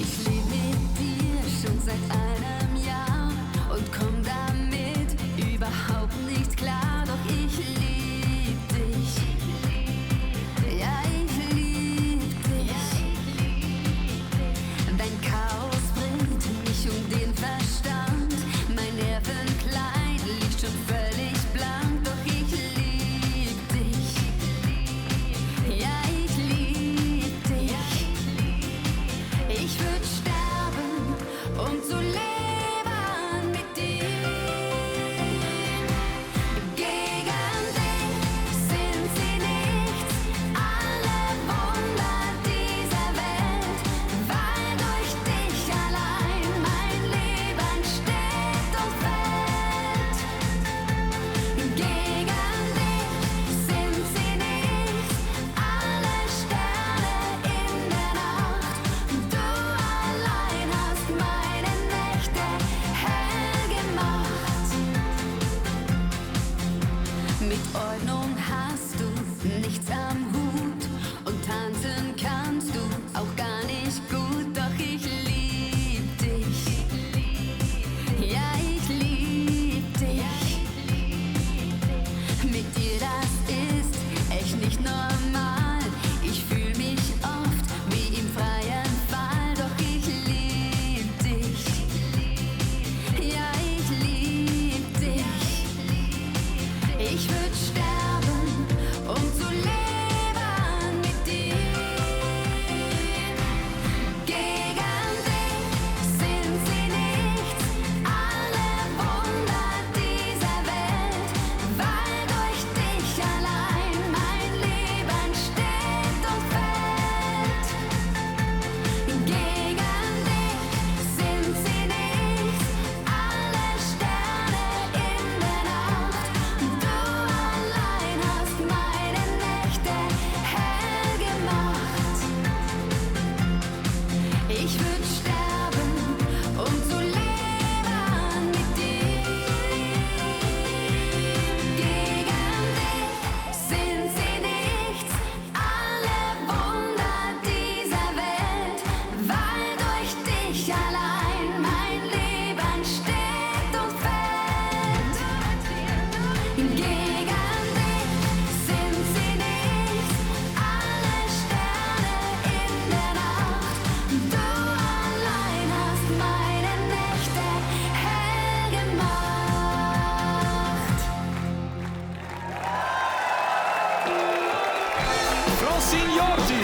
Ich lebe mit dir schon seit einem Jahr und komm damit überhaupt nicht klar. Doch ich lieb dich. Ja, ich lieb dich. Dein Chaos bringt mich um den Verstand. Mein Nervenkleid liegt schon völlig blank. Doch ich lieb dich. Ja, ich lieb dich. Ich würd sterben, um zu leben mit dir. Gegen dich sind sie nichts, alle Wunder dieser Welt, weil durch dich allein mein Leben steht und fällt. Gegen dich sind sie nichts, alle Sterne in der Nacht. Du allein hast meine Nächte hell gemacht. Mit Ordnung hast du nichts am Hut und tanzen kannst du auch gar nicht gut. Doch ich lieb dich. Ja, ich lieb dich. Mit dir, das ist echt nicht normal. Ich fühl mich oft wie im freien Fall. Doch ich lieb dich. Ja, ich lieb dich. Ich würd sterben, um zu leben mit dir. Gegen dich sind sie nichts, alle Wunder dieser Welt, weil durch dich allein mein Leben steht und fällt. Gegen dich sind sie nichts, alle Sterne in der Nacht. Du allein hast meine Nächte hell gemacht. Ich würd sterben, um zu leben mit dir. Gegen dich sind sie nichts, alle Wunder dieser Welt, weil durch dich allein mein Leben steht und fällt. Gegen dich sind sie nichts, alle Sterne in der Nacht. Du allein hast meine Nächte hell gemacht. Francine Jordi.